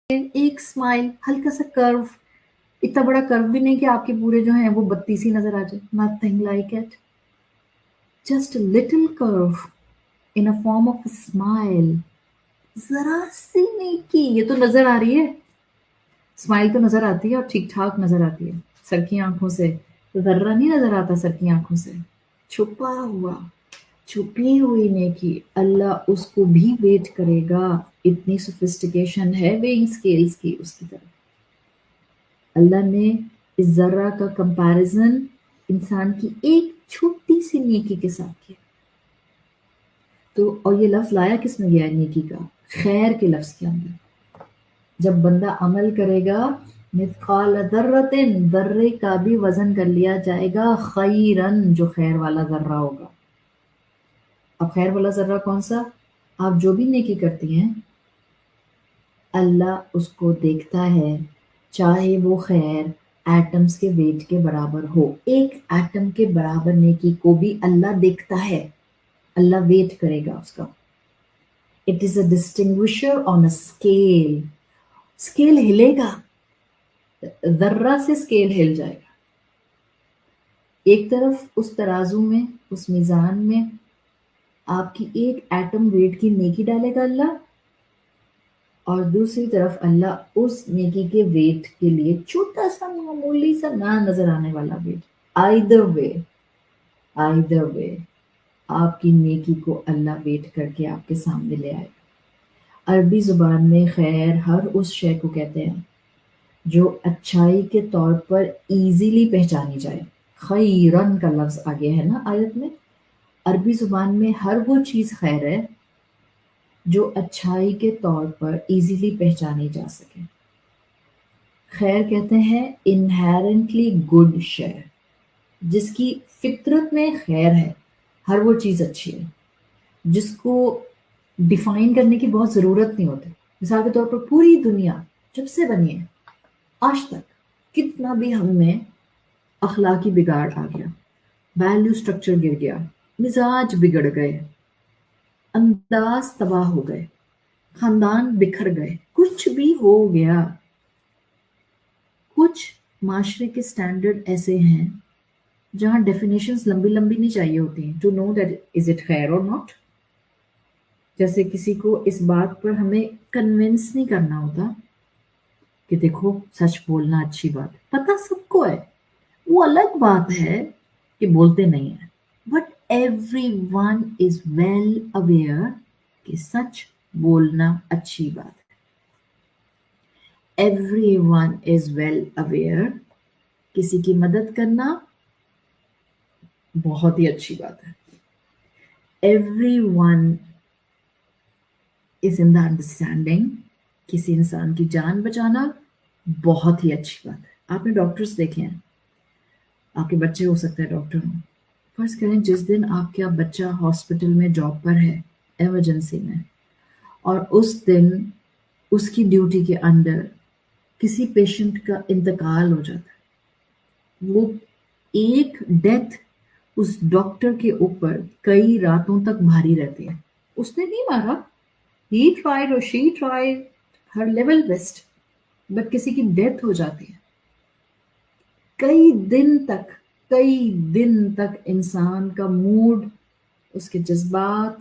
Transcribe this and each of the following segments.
ایک اسمائل، ہلکا سا کرو، اتنا بڑا کرو بھی نہیں کہ آپ کے پورے جو ہیں وہ 32 ہی نظر آ جائے. Nothing like it. Just little کرو ان اے فارم آف اسمائل. ذرا سی نیکی، یہ تو نظر آ رہی ہے. اسمائل تو نظر آتی ہے اور ٹھیک ٹھاک نظر آتی ہے. سر کی آنکھوں سے ذرہ نہیں نظر آتا. سر کی آنکھوں سے چھپا ہوا، چھپی ہوئی نیکی اللہ اس کو بھی ویٹ کرے گا. اتنی سوفسٹیکیشن ہے ویئنگ اسکیلز کی اس کی طرف. اللہ نے اس ذرہ کا کمپیریزن انسان کی ایک چھوٹی سی نیکی کے ساتھ کیا. تو اور یہ لفظ لایا کس نے گیا ہے نیکی کا؟ خیر کے لفظ کے اندر. جب بندہ عمل کرے گا مثقال ذرۃ، ذرے کا بھی وزن کر لیا جائے گا. خیرن، جو خیر والا ذرہ ہوگا. اب خیر والا ذرہ کون سا؟ آپ جو بھی نیکی کرتی ہیں اللہ اس کو دیکھتا ہے، چاہے وہ خیر ایٹمز کے ویٹ کے برابر ہو. ایک ایٹم کے برابر نیکی کو بھی اللہ دیکھتا ہے. اللہ ویٹ کرے گا اس کا. It is a distinguisher on a scale. Scale ہلے گا، ذرہ سے اسکیل ہل جائے گا. ایک طرف اس ترازو میں، اس میزان میں آپ کی ایک ایٹم ویٹ کی نیکی ڈالے گا اللہ، اور دوسری طرف اللہ اس نیکی کے ویٹ کے لیے چھوٹا سا معمولی سا نہ نظر آنے والا ویٹ. آئدر وے آپ کی نیکی کو اللہ ویٹ کر کے آپ کے سامنے لے آئے. عربی زبان میں خیر ہر اس شے کو کہتے ہیں جو اچھائی کے طور پر ایزیلی پہچانی جائے. خیرن کا لفظ آگے ہے نا آیت میں. عربی زبان میں ہر وہ چیز خیر ہے جو اچھائی کے طور پر ایزیلی پہچانی جا سکے. خیر کہتے ہیں انہیرنٹلی گڈ شے، جس کی فطرت میں خیر ہے. ہر وہ چیز اچھی ہے جس کو ڈیفائن کرنے کی بہت ضرورت نہیں ہوتی. مثال کے طور پر پوری دنیا جب سے بنی ہے آج تک کتنا بھی ہم میں اخلاقی بگاڑ آ گیا، ویلیو سٹرکچر گر گیا، مزاج بگڑ گئے، انداز تباہ ہو گئے، خاندان بکھر گئے، کچھ بھی ہو گیا. کچھ معاشرے کے سٹینڈرڈ ایسے ہیں جہاں ڈیفینیشنز لمبی لمبی نہیں چاہیے ہوتی ہیں to know that is it خیر اور ناٹ. جیسے کسی کو اس بات پر ہمیں کنونس نہیں کرنا ہوتا کہ دیکھو سچ بولنا اچھی بات ہے. پتہ سب کو ہے، وہ الگ بات ہے کہ بولتے نہیں ہیں. But everyone is well aware کہ سچ بولنا اچھی بات ہے. Everyone is well aware کسی کی مدد کرنا بہت ہی اچھی بات ہے. Everyone is in the understanding کسی انسان کی جان بچانا بہت ہی اچھی بات ہے. آپ نے ڈاکٹرز دیکھے ہیں، آپ کے بچے ہو سکتے ہیں ڈاکٹر ہوں. فرض کریں جس دن آپ کا بچہ ہاسپٹل میں جاب پر ہے ایمرجنسی میں، اور اس دن اس کی ڈیوٹی کے انڈر کسی پیشنٹ کا انتقال ہو جاتا ہے، وہ ایک ڈیتھ اس ڈاکٹر کے اوپر کئی راتوں تک بھاری رہتی ہے. اس نے نہیں مارا، he tried or she tried her level best، but کسی کی ڈیتھ ہو جاتی ہے. کئی دن تک انسان کا موڈ، اس کے جذبات،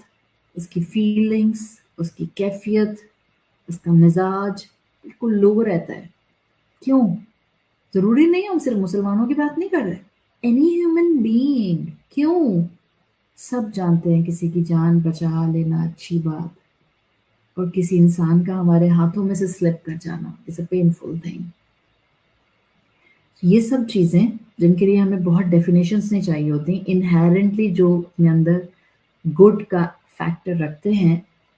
اس کی فیلنگز، اس کی کیفیت، اس کا مزاج بالکل لو رہتا ہے. کیوں؟ ضروری نہیں ہم صرف مسلمانوں کی بات نہیں کر رہے، اینی ہیومن بینگ. کیوں؟ سب جانتے ہیں کسی کی جان بچا لینا اچھی بات، اور کسی انسان کا ہمارے ہاتھوں میں سے سلپ کر جانا از اے پینفل تھنگ. یہ سب چیزیں جن کے لیے ہمیں بہت ڈیفینیشنز نہیں چاہیے ہوتی، انہیرنٹلی جو اپنے اندر گڈ کا فیکٹر رکھتے ہیں،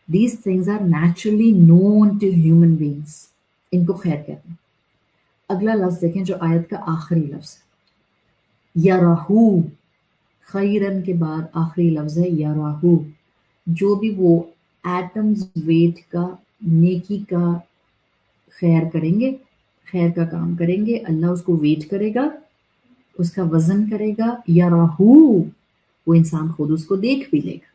these things are naturally known to human beings. ان کو خیر کہتے ہیں. اگلا لفظ دیکھیں جو آیت کا آخری لفظ ہے، یراہو. خیرن کے بعد آخری لفظ ہے یراہو. جو بھی وہ ایٹمز ویٹ کا نیکی کا خیر کریں گے، خیر کا کام کریں گے، اللہ اس کو ویٹ کرے گا، اس کا وزن کرے گا. یراہو، وہ انسان خود اس کو دیکھ بھی لے گا.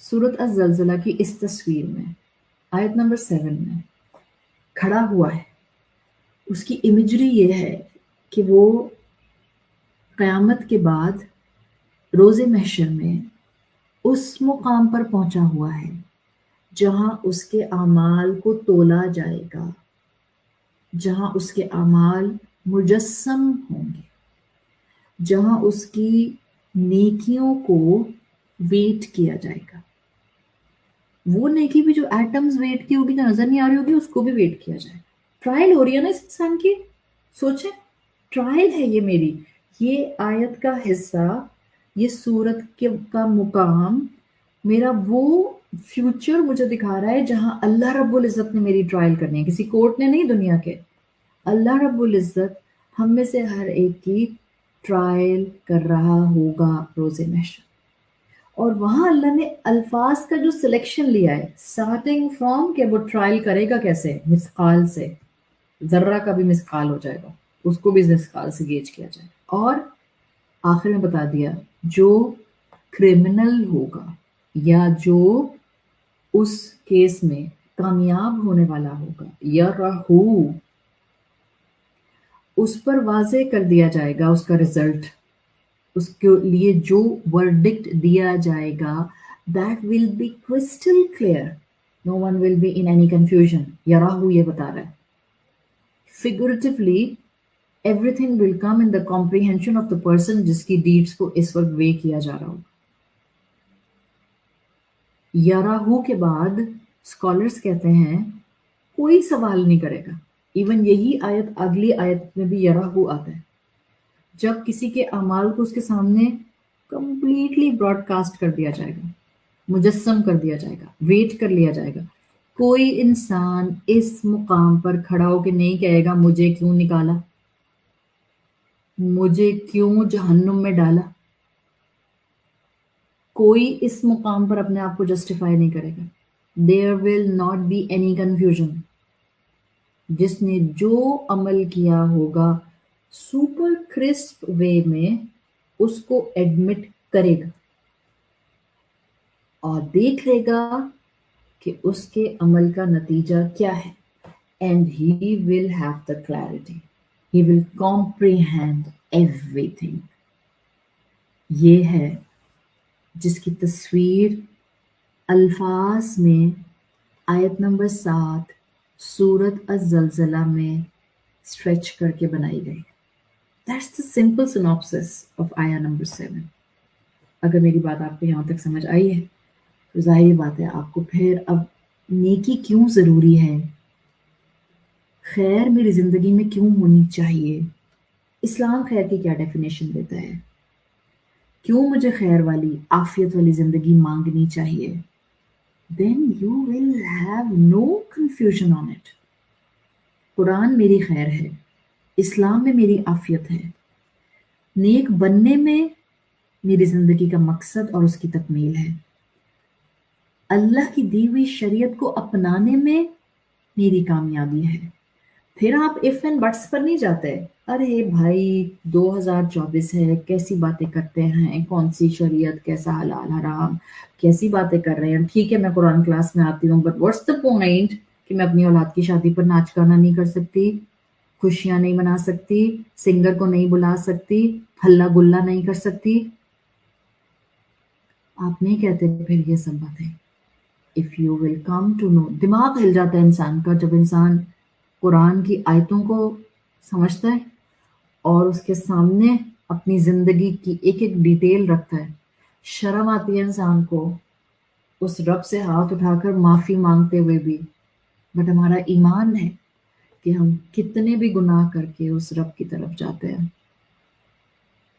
سورۃ الزلزلہ کی اس تصویر میں آیت نمبر 7 میں کھڑا ہوا ہے. اس کی امیجری یہ ہے کہ وہ قیامت کے بعد روز محشر میں اس مقام پر پہنچا ہوا ہے جہاں اس کے اعمال کو تولا جائے گا، جہاں اس کے اعمال مجسم ہوں گے، جہاں اس کی نیکیوں کو ویٹ کیا جائے گا. وہ نیکی بھی جو ایٹمز ویٹ کی ہوگی، جو نظر نہیں آ رہی ہوگی، اس کو بھی ویٹ کیا جائے گا. ٹرائل ہو رہی ہے نا اس انسان کی. سوچیں، ٹرائل ہے یہ میری. یہ آیت کا حصہ، یہ سورت کا مقام میرا وہ فیوچر مجھے دکھا رہا ہے جہاں اللہ رب العزت نے میری ٹرائل کرنی ہے. کسی کورٹ نے نہیں، دنیا کے اللہ رب العزت ہم میں سے ہر ایک کی ٹرائل کر رہا ہوگا روز محشر. اور وہاں اللہ نے الفاظ کا جو سلیکشن لیا ہے، سٹارٹنگ فرام کہ وہ ٹرائل کرے گا کیسے، مثقال سے. ذرہ کا بھی مثقال ہو جائے گا، اس کو بھی مثقال سے گیج کیا جائے گا. اور آخر میں بتا دیا جو کرمنل ہوگا یا جو اس کیس میں کامیاب ہونے والا ہوگا، یا رہو، اس پر واضح کر دیا جائے گا اس کا رزلٹ. اس کے لیے جو ورڈکٹ دیا جائے گا that will be crystal clear. No one will be in any confusion. یراہو یہ بتا رہا ہے. Figuratively, everything will come in the comprehension of the person جس کی ڈیڈز کو اس وقت وے کیا جا رہا ہوگا. یراہو کے بعد اسکالرس کہتے ہیں کوئی سوال نہیں کرے گا. ایون یہی آیت اگلی آیت میں بھی یراہو آتا ہے، جب کسی کے اعمال کو اس کے سامنے کمپلیٹلی براڈ کاسٹ کر دیا جائے گا، مجسم کر دیا جائے گا، ویٹ کر لیا جائے گا. کوئی انسان اس مقام پر کھڑا ہو کے نہیں کہے گا مجھے کیوں نکالا، مجھے کیوں جہنم میں ڈالا. کوئی اس مقام پر اپنے آپ کو جسٹیفائی نہیں کرے گا. There will not be any confusion. جس نے جو عمل کیا ہوگا سپر کرسپ وے میں اس کو ایڈمٹ کرے گا اور دیکھ لے گا کہ اس کے عمل کا نتیجہ کیا ہے. And he will have the clarity, he will comprehend every thing. یہ ہے جس کی تصویر الفاظ میں آیت نمبر 7 سورت الزلزلہ میں اسٹریچ کر کے بنائی گئی. That's the simple synopsis of آیا نمبر 7. اگر میری بات آپ کو یہاں تک سمجھ آئی ہے تو ظاہری بات ہے آپ کو پھر اب نیکی کیوں ضروری ہے، خیر میری زندگی میں کیوں ہونی چاہیے، اسلام خیر کی کیا ڈیفینیشن دیتا ہے، کیوں مجھے خیر والی عافیت والی زندگی مانگنی چاہیے. Then you will have no confusion on it. قرآن میری خیر ہے، اسلام میں میری عافیت ہے، نیک بننے میں میری زندگی کا مقصد اور اس کی تکمیل ہے، اللہ کی دی ہوئی شریعت کو اپنانے میں میری کامیابی ہے. پھر آپ اف اینڈ بٹس پر نہیں جاتے. ارے بھائی 2024 ہے، کیسی باتیں کرتے ہیں، کون سی شریعت، کیسا حلال حرام، کیسی باتیں کر رہے ہیں. ٹھیک ہے میں قرآن کلاس میں آتی ہوں، بٹ واٹس دا پوائنٹ کہ میں اپنی اولاد کی شادی پر ناچ گانا نہیں کر سکتی، خوشیاں نہیں منا سکتی، سنگر کو نہیں بلا سکتی، ہلا گلا نہیں کر سکتی. آپ نہیں کہتے پھر یہ سب باتیں. If you will come to know، دماغ ہل جاتا ہے انسان کا جب انسان قرآن کی آیتوں کو سمجھتا ہے اور اس کے سامنے اپنی زندگی کی ایک ایک ڈیٹیل رکھتا ہے. شرم آتی ہے انسان کو اس رب سے ہاتھ اٹھا کر معافی مانگتے ہوئے بھی. بٹ ہمارا ایمان ہے کہ ہم کتنے بھی گناہ کر کے اس رب کی طرف جاتے ہیں،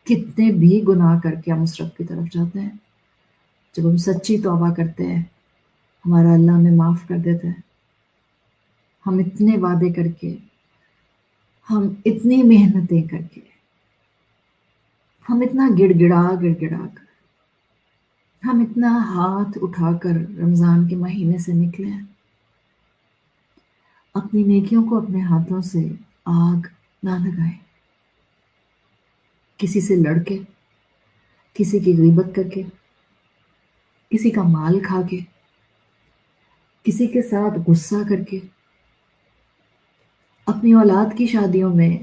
کتنے بھی گناہ کر کے ہم اس رب کی طرف جاتے ہیں. جب ہم سچی توبہ کرتے ہیں ہمارا اللہ ہمیں معاف کر دیتا ہے. ہم اتنے وعدے کر کے، ہم اتنی محنتیں کر کے، ہم اتنا گڑ گڑا کر، ہم اتنا ہاتھ اٹھا کر رمضان کے مہینے سے نکلے ہیں. اپنی نیکیوں کو اپنے ہاتھوں سے آگ نہ لگائیں. کسی سے لڑ کے، کسی کی غیبت کر کے، کسی کا مال کھا کے، کسی کے ساتھ غصہ کر کے، اپنی اولاد کی شادیوں میں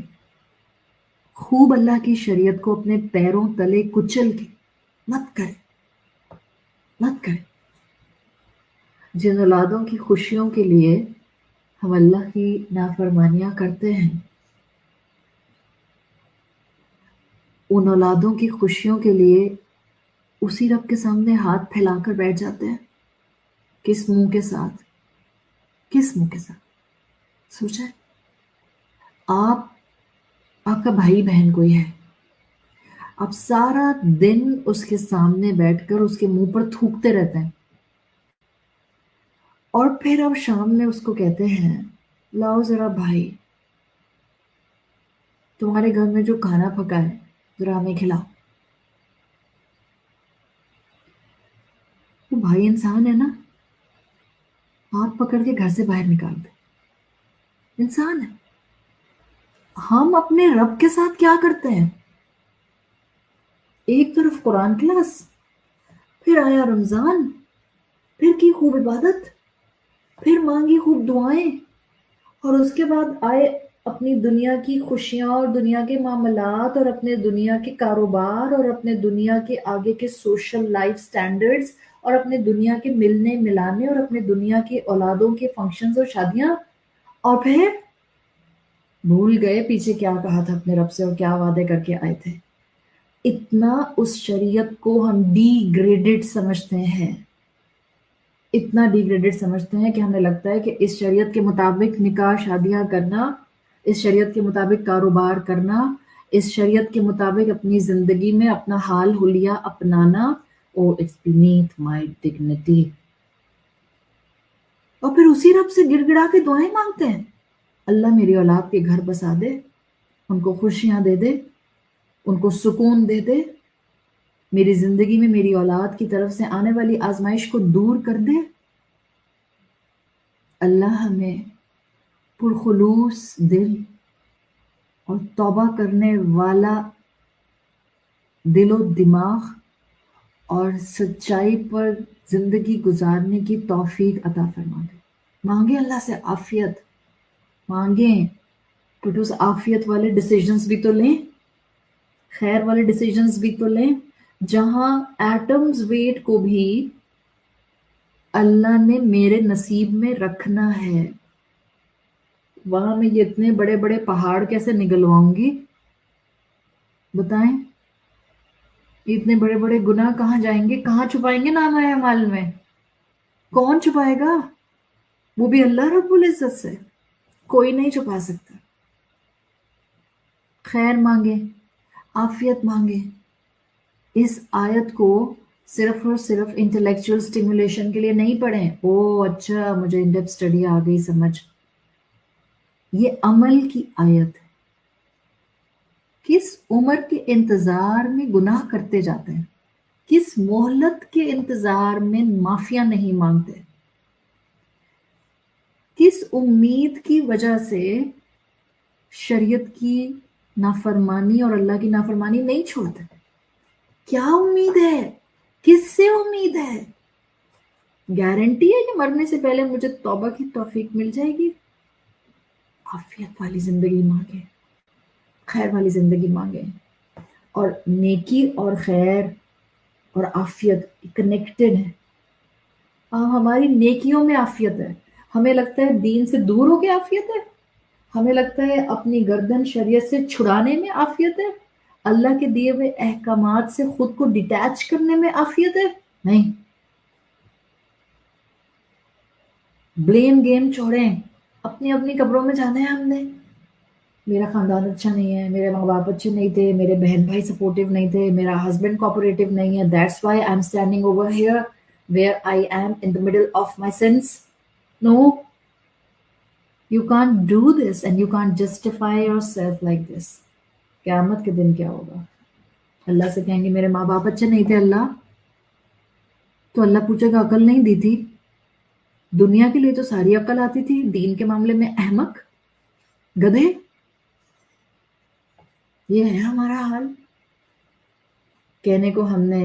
خوب اللہ کی شریعت کو اپنے پیروں تلے کچل کے مت کرے، مت کرے۔ جن اولادوں کی خوشیوں کے لیے ہم اللہ کی نافرمانیاں کرتے ہیں، ان اولادوں کی خوشیوں کے لیے اسی رب کے سامنے ہاتھ پھیلا کر بیٹھ جاتے ہیں، کس منہ کے ساتھ؟ کس منہ کے ساتھ؟ سوچیں، آپ کا بھائی بہن کوئی ہے، آپ سارا دن اس کے سامنے بیٹھ کر اس کے منہ پر تھوکتے رہتے ہیں، اور پھر آپ شام میں اس کو کہتے ہیں لاؤ ذرا بھائی تمہارے گھر میں جو کھانا پکا ہے ذرا ہمیں کھلاؤ۔ وہ بھائی انسان ہے نا، ہاتھ پکڑ کے گھر سے باہر نکال دے، انسان ہے۔ ہم اپنے رب کے ساتھ کیا کرتے ہیں؟ ایک طرف قرآن کلاس، پھر آیا رمضان، پھر کی خوب عبادت، پھر مانگی خوب دعائیں، اور اس کے بعد آئے اپنی دنیا کی خوشیاں اور دنیا کے معاملات اور اپنے دنیا کے کاروبار اور اپنے دنیا کے آگے کے سوشل لائف سٹینڈرڈز اور اپنے دنیا کے ملنے ملانے اور اپنے دنیا کے اولادوں کے فنکشنز اور شادیاں، اور پھر بھول گئے پیچھے کیا کہا تھا اپنے رب سے اور کیا وعدے کر کے آئے تھے۔ اتنا اس شریعت کو ہم ڈی گریڈڈ سمجھتے ہیں، اتنا ڈیگریڈڈ سمجھتے ہیں کہ ہمیں لگتا ہے کہ اس شریعت کے مطابق نکاح شادیاں کرنا، اس شریعت کے مطابق کاروبار کرنا، اس شریعت کے مطابق اپنی زندگی میں اپنا حال حلیہ اپنانا، او اٹس بینیتھ مائی ڈگنیٹی۔ اور پھر اسی رب سے گڑ گڑا کے دعائیں مانگتے ہیں، اللہ میری اولاد کے گھر بسا دے، ان کو خوشیاں دے دے، ان کو سکون دے دے، میری زندگی میں میری اولاد کی طرف سے آنے والی آزمائش کو دور کر دے۔ اللہ ہمیں پرخلوص دل اور توبہ کرنے والا دل و دماغ اور سچائی پر زندگی گزارنے کی توفیق عطا فرما دے۔ مانگیں اللہ سے عافیت، مانگیں، بٹ اس عافیت والے ڈیسیجنز بھی تو لیں، خیر والے ڈیسیجنز بھی تو لیں، جہاں ایٹمز ویٹ کو بھی اللہ نے میرے نصیب میں رکھنا ہے، وہاں میں یہ اتنے بڑے بڑے پہاڑ کیسے نگلواؤں گی؟ بتائیں، اتنے بڑے بڑے گناہ کہاں جائیں گے؟ کہاں چھپائیں گے نامہ اعمال میں؟ کون چھپائے گا؟ وہ بھی اللہ رب العزت سے، کوئی نہیں چھپا سکتا۔ خیر مانگے، عافیت مانگے۔ اس آیت کو صرف اور صرف انٹلیکچوئل سٹیمولیشن کے لیے نہیں پڑھیں، او اچھا مجھے ان ڈیپتھ اسٹڈی آ گئی سمجھ۔ یہ عمل کی آیت ہے۔ کس عمر کے انتظار میں گناہ کرتے جاتے ہیں، کس مہلت کے انتظار میں معافیاں نہیں مانگتے، کس امید کی وجہ سے شریعت کی نافرمانی اور اللہ کی نافرمانی نہیں چھوڑتے؟ کیا امید ہے؟ کس سے امید ہے؟ گارنٹی ہے کہ مرنے سے پہلے مجھے توبہ کی توفیق مل جائے گی؟ عافیت والی زندگی مانگے، خیر والی زندگی مانگے، اور نیکی اور خیر اور عافیت کنیکٹڈ ہے۔ ہماری نیکیوں میں عافیت ہے، ہمیں لگتا ہے دین سے دور ہو کے عافیت ہے، ہمیں لگتا ہے اپنی گردن شریعت سے چھڑانے میں عافیت ہے، اللہ کے دیے ہوئے احکامات سے خود کو ڈیٹیچ کرنے میں عافیت ہے؟ نہیں۔ بلیم گیم چھوڑیں، اپنی اپنی قبروں میں جانا ہے ہم نے۔ میرا خاندان اچھا نہیں ہے، میرے ماں باپ اچھے نہیں تھے، میرے بہن بھائی سپورٹیو نہیں تھے، میرا ہسبینڈ کوآپریٹیو نہیں ہے، that's why I am standing over here where I am in the middle of my sins. No, you can't do this and you can't justify yourself like this. قیامت کے دن کیا ہوگا؟ اللہ سے کہیں گے میرے ماں باپ اچھے نہیں تھے اللہ، تو اللہ پوچھے گا عقل نہیں دی تھی؟ دنیا کے لیے تو ساری عقل آتی تھی، دین کے معاملے میں احمق، گدھے۔ یہ ہے ہمارا حال۔ کہنے کو ہم نے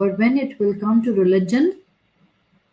but when it will come to religion,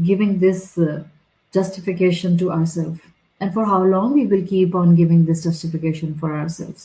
giving this justification to ourselves, and for how long we will keep on giving this justification for ourselves?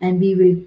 and we will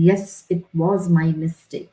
yes it was my mistake,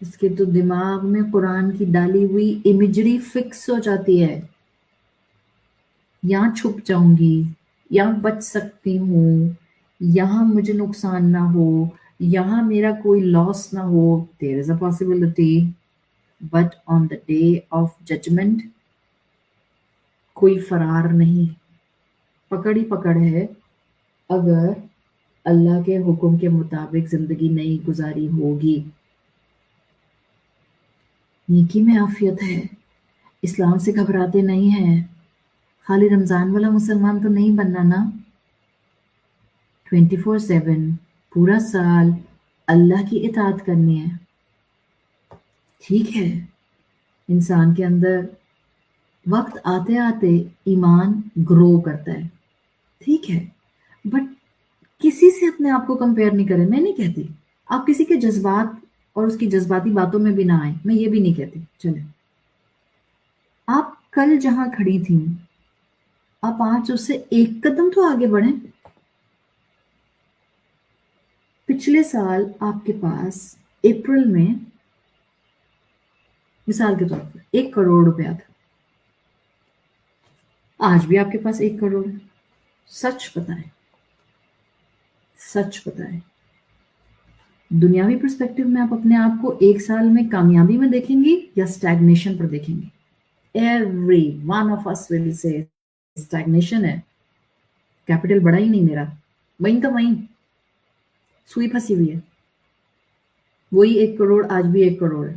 اس کے تو دماغ میں قرآن کی ڈالی ہوئی imagery fix ہو جاتی ہے، یہاں چھپ جاؤں گی، یہاں بچ سکتی ہوں، یہاں مجھے نقصان نہ ہو، یہاں میرا کوئی لاس نہ ہو. There is a possibility, but on the day of judgment کوئی فرار نہیں، پکڑ ہی پکڑ ہے. اگر اللہ کے حکم کے مطابق زندگی نہیں گزاری ہوگی. نیکی میں عافیت ہے، اسلام سے گھبراتے نہیں ہیں. خالی رمضان والا مسلمان تو نہیں بننا نا. 24/7 پورا سال اللہ کی اطاعت کرنی ہے. ٹھیک ہے، انسان کے اندر وقت آتے آتے ایمان گرو کرتا ہے، ٹھیک ہے، بٹ کسی سے اپنے آپ کو کمپیئر نہیں کریں. میں نہیں کہتی آپ کسی کے جذبات اور اس کی جذباتی باتوں میں بھی نہ آئیں، میں یہ بھی نہیں کہتی. چلیں، آپ کل جہاں کھڑی تھیں آپ آج اس سے ایک قدم تو آگے بڑھیں. پچھلے سال آپ کے پاس اپریل میں مثال کے طور پر 1 کروڑ روپیہ تھا، آج بھی آپ کے پاس 1 کروڑ ہے. سچ بتائیں، سچ بتائیں، دنیاوی پرسپیکٹو میں آپ اپنے آپ کو 1 سال میں کامیابی میں دیکھیں گی یا اسٹیگنیشن پر دیکھیں گی؟ ایوری ون آف اس ول سے اسٹیگنیشن ہے، کیپٹل بڑا ہی نہیں میرا، وہیں کا وہیں سوئی پھنسی ہوئی ہے، وہی 1 کروڑ آج بھی 1 کروڑ ہے.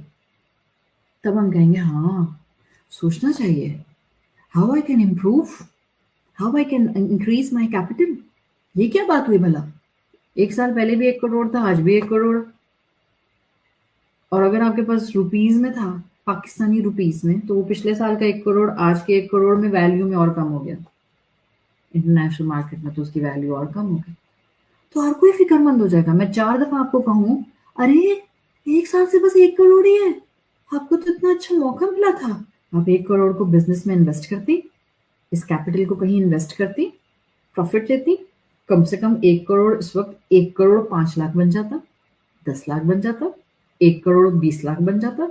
تب ہم کہیں گے ہاں سوچنا چاہیے، how I can improve, how I can increase my capital. یہ کیا بات ہوئی بھلا؟ 1 سال پہلے بھی 1 کروڑ تھا، آج بھی 1 کروڑ. اور اگر آپ کے پاس روپیز میں تھا، پاکستانی روپیز میں، تو وہ پچھلے سال کا 1 کروڑ آج کے 1 کروڑ میں ویلیو میں اور کم ہو گیا. انٹرنیشنل مارکیٹ میں تو اس کی ویلیو اور کم ہو گئی. تو ہر کوئی فکر مند ہو جائے گا. میں 4 دفعہ آپ کو کہوں ارے 1 سال سے بس 1 کروڑ ہی ہے، آپ کو تو اتنا اچھا موقع ملا تھا، آپ 1 کروڑ کو بزنس میں انویسٹ کرتی، اس کیپٹل کو کہیں انویسٹ کرتی، پروفٹ لیتی. کم سے کم 1 کروڑ اس وقت 1 کروڑ 5 لاکھ بن جاتا، 10 لاکھ بن جاتا، 1 کروڑ 20 لاکھ بن جاتا.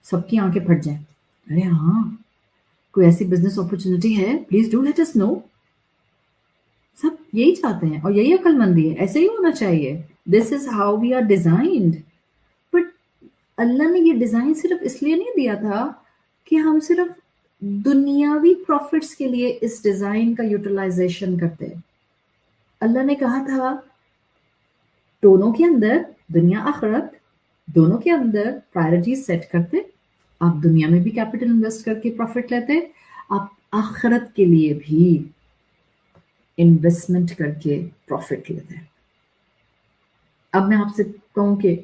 سب کی آنکھیں پھٹ جائیں، ارے ہاں کوئی ایسی بزنس اپرچونٹی ہے، پلیز ڈو لیٹ اس نو. سب یہی چاہتے ہیں اور یہی عقل مندی ہے، ایسے ہی ہونا چاہیے. This is how we are designed. But Allah نے یہ ڈیزائن صرف اس لیے نہیں دیا تھا کہ ہم صرف دنیاوی پروفٹس کے لیے اس ڈیزائن کا یوٹیلائزیشن کرتے. اللہ نے کہا تھا دونوں کے اندر، دنیا آخرت دونوں کے اندر پرائرٹیز سیٹ کرتے. آپ دنیا میں بھی کیپٹل انویسٹ کر کے پروفٹ لیتے، آپ آخرت کے لیے بھی انویسٹمنٹ کر کے پروفٹ لیتے ہیں. اب میں آپ سے کہوں کہ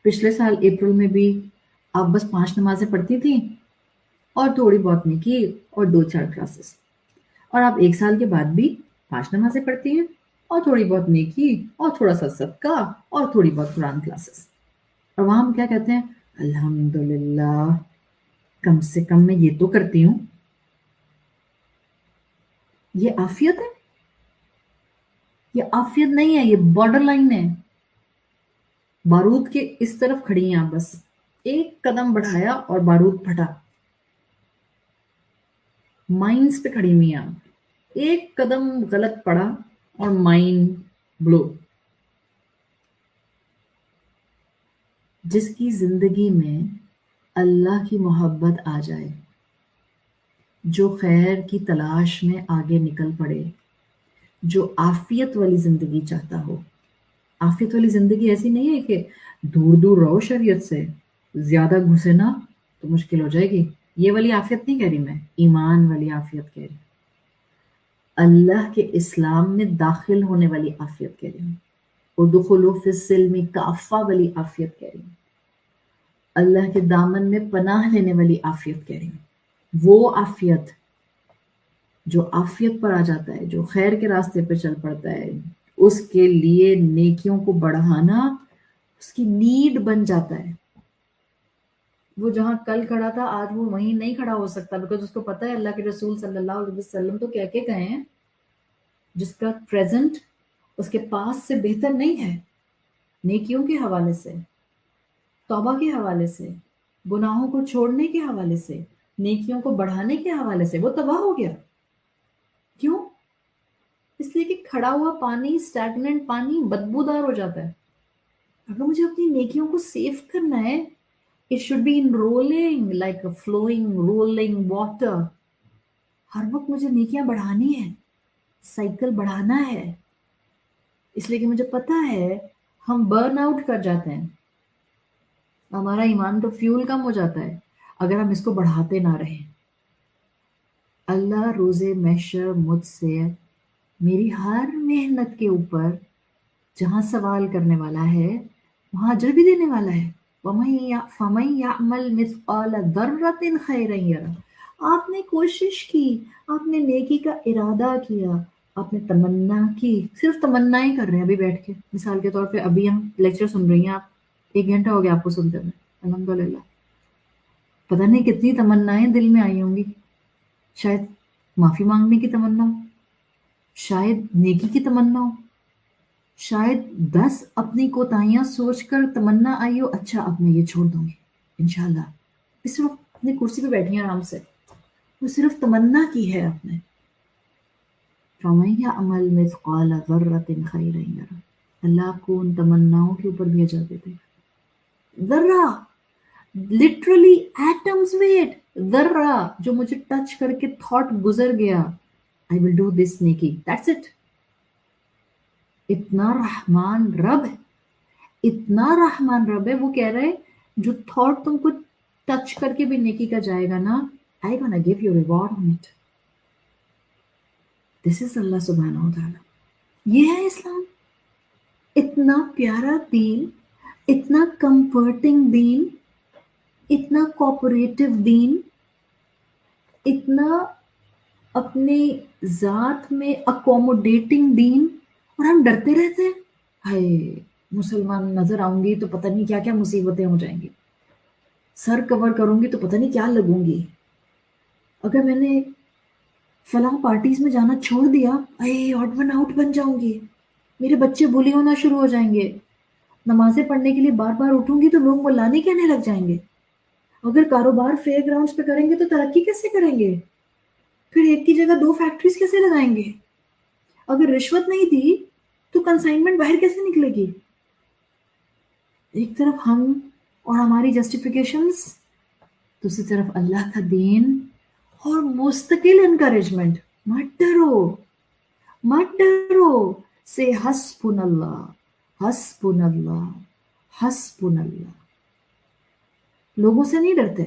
پچھلے سال اپریل میں بھی آپ بس 5 نمازیں پڑھتی تھیں اور تھوڑی بہت نیکی اور 2-4 کلاسز، اور آپ 1 سال کے بعد بھی 5 نمازیں پڑھتی ہیں اور تھوڑی بہت نیکی اور تھوڑا سا صدقہ اور تھوڑی بہت قرآن کلاسز. اور وہاں ہم کیا کہتے ہیں؟ الحمدللہ کم سے کم میں یہ تو کرتی ہوں. یہ عافیت ہے؟ یہ عافیت نہیں ہے، یہ بارڈر لائن ہے. بارود کے اس طرف کھڑی ہیں آپ، بس 1 قدم بڑھایا اور بارود پھٹا. مائنس پہ کھڑی ہوئی ہیں آپ، 1 قدم غلط پڑا اور مائن بلو. جس کی زندگی میں اللہ کی محبت آ جائے، جو خیر کی تلاش میں آگے نکل پڑے، جو عافیت والی زندگی چاہتا ہو. عافیت والی زندگی ایسی نہیں ہے کہ دور دور رہو شریعت سے، زیادہ گھسے نا تو مشکل ہو جائے گی. یہ والی عافیت نہیں کہہ رہی میں، ایمان والی عافیت کہہ رہی ہوں، اللہ کے اسلام میں داخل ہونے والی عافیت کہہ رہی ہوں. ادخلوا فی السلم کافہ والی عافیت کہہ رہی ہوں، اللہ کے دامن میں پناہ لینے والی عافیت کہہ رہی ہوں. وہ عافیت جو عافیت پر آ جاتا ہے، جو خیر کے راستے پہ چل پڑتا ہے، اس کے لیے نیکیوں کو بڑھانا اس کی نیڈ بن جاتا ہے. وہ جہاں کل کھڑا تھا آج وہ وہیں نہیں کھڑا ہو سکتا، بیکاز اس کو پتا ہے اللہ کے رسول صلی اللہ علیہ وسلم تو کہہ کے گئے ہیں جس کا پریزنٹ اس کے پاس سے بہتر نہیں ہے نیکیوں کے حوالے سے. توبہ کے حوالے سے، گناہوں کو چھوڑنے کے حوالے سے، نیکیوں کو بڑھانے کے حوالے سے وہ تباہ ہو گیا. کیوں؟ اس لیے کہ کھڑا ہوا پانی، سٹیگننٹ پانی بدبودار ہو جاتا ہے. اگر مجھے اپنی نیکیوں کو سیو کرنا ہے، it should be in rolling like a flowing rolling water. ہر وقت مجھے نیکیاں بڑھانی ہے، سائیکل بڑھانا ہے، اس لیے کہ مجھے پتا ہے ہم برن آؤٹ کر جاتے ہیں، ہمارا ایمان کا فیول کم ہو جاتا ہے اگر ہم اس کو بڑھاتے نہ رہیں. اللہ روز محشر مجھ سے میری ہر محنت کے اوپر جہاں سوال کرنے والا ہے وہاں اجر بھی دینے والا ہے. فَمَن يَعْمَلْ مِثْقَالَ ذَرَّةٍ خَيْرًا يَرَهُ. آپ نے کوشش کی، آپ نے نیکی کا ارادہ کیا، آپ نے تمنا کی، صرف تمنا ہی کر رہے ہیں ابھی بیٹھ کے. مثال کے طور پہ ابھی ہم لیکچر سن رہی ہیں، آپ 1 گھنٹہ ہو گیا آپ کو سنتے ہوئے، الحمدللہ. پتہ نہیں کتنی تمنائیں دل میں آئی ہوں گی. شاید معافی مانگنے کی تمنا ہو، شاید نیکی کی تمنا ہو، شاید 10 اپنی کوتاہیاں سوچ کر تمنا آئی ہو، اچھا اب میں یہ چھوڑ دوں گی انشاءاللہ. اس وقت اپنی کرسی پہ بیٹھی ہیں آرام سے، وہ صرف تمنا کی ہے آپ نے. فَمَن يَعْمَلْ مِثْقَالَ ذَرَّةٍ خَيْرًا يَرَهُ. اللہ آپ کو ان تمناؤں کے اوپر بھی اجر دیتے گا. ذرہ، لٹرلی ایٹمز ویٹ، ذرہ جو مجھے ٹچ کر کے تھاٹ گزر گیا، I will do this نیکی، that's it. اتنا رحمان رب ہے، اتنا رحمان رب ہے، وہ کہہ رہے جو تھاٹ تم کو ٹچ کر کے بھی نیکی کا جائے گا نا، I gonna give you reward on it. This is اللہ سبحانہ و تعالی. یہ ہے اسلام. اتنا پیارا دین، اتنا کمفرٹنگ دین، اتنا کوپریٹو دین، اتنا اپنی ذات میں اکوموڈیٹنگ دین، اور ہم ڈرتے رہتے ہیں. ہائے مسلمان نظر آؤں گی تو پتہ نہیں کیا کیا مصیبتیں ہو جائیں گی، سر کور کروں گی تو پتہ نہیں کیا لگوں گی، اگر میں نے فلاں پارٹیز میں جانا چھوڑ دیا اے آٹ ون آؤٹ بن جاؤں گی، میرے بچے بلی ہونا شروع ہو جائیں گے، نمازیں پڑھنے کے لیے بار بار اٹھوں گی تو لوگ ملانی کہنے لگ جائیں گے، اگر کاروبار فیئر گراؤنڈز پہ کریں گے تو ترقی کیسے کریں گے، پھر ایک کی جگہ 2 فیکٹریز کیسے لگائیں گے، اگر رشوت نہیں دی تو کنسائنمنٹ باہر کیسے نکلے گی. ایک طرف ہم اور ہماری جسٹیفیکیشنز، دوسری طرف اللہ کا دین اور مستقل انکریجمنٹ. مت ڈرو، مت ڈرو، سے حسبنا اللہ، حسبنا اللہ، حسبنا اللہ. لوگوں سے نہیں ڈرتے،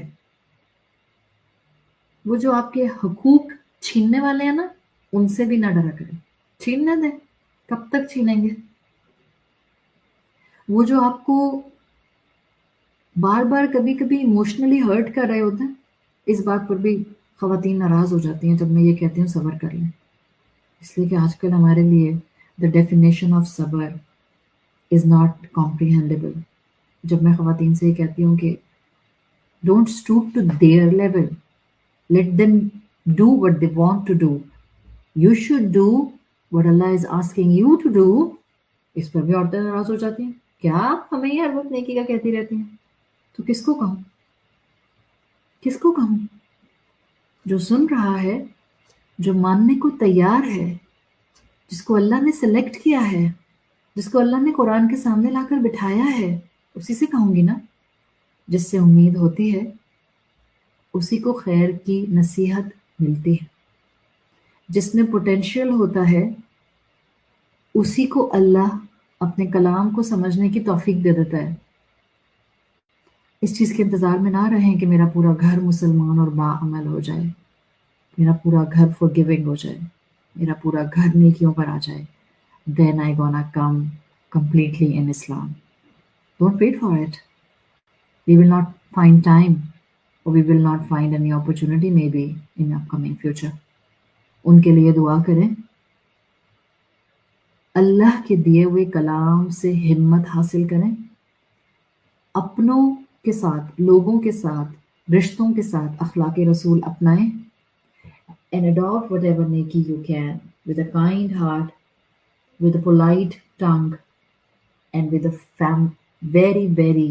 وہ جو آپ کے حقوق چھیننے والے ہیں نا، ان سے بھی نہ ڈرا کریں. چھیننے دیں، کب تک چھینیں گے. وہ جو آپ کو بار بار کبھی کبھی ایموشنلی ہرٹ کر رہے ہوتے ہیں، اس بات پر بھی خواتین ناراض ہو جاتی ہیں جب میں یہ کہتی ہوں صبر کر لیں. اس لیے کہ آج کل ہمارے لیے دا ڈیفینیشن آف صبر از ناٹ کمپریہینڈیبل. جب میں خواتین سے یہ کہتی ہوں کہ don't stoop to their level, let them do what they want to do, you should do what Allah is asking you to do, اس پر بھی عورتیں ناراض ہو جاتی ہیں. کیا آپ ہمیں ہر وقت نیکی کا کہتی رہتی ہیں؟ تو کس کو کہوں، کس کو کہوں؟ جو سن رہا ہے، جو ماننے کو تیار ہے، جس کو اللہ نے سلیکٹ کیا ہے، جس کو اللہ نے قرآن کے سامنے لا کر بٹھایا ہے، اسی سے کہوں گی نا. جس سے امید ہوتی ہے اسی کو خیر کی نصیحت ملتی ہے، جس میں پوٹینشیل ہوتا ہے اسی کو اللہ اپنے کلام کو سمجھنے کی توفیق دے دیتا ہے. اس چیز کے انتظار میں نہ رہیں کہ میرا پورا گھر مسلمان اور باعمل ہو جائے، میرا پورا گھر forgiving ہو جائے، میرا پورا گھر نیکیوں پر آ جائے. Then I gonna come completely in Islam. Don't wait for it. We will not find time, or we will not find any opportunity maybe in upcoming future. ان کے لیے دعا کریں، اللہ کے دیے ہوئے کلام سے ہمت حاصل کریں، اپنوں کے ساتھ، لوگوں کے ساتھ، رشتوں کے ساتھ اخلاق رسول اپنائیں. And adopt whatever نیکی you can with a kind heart, with a polite tongue, and with a very, very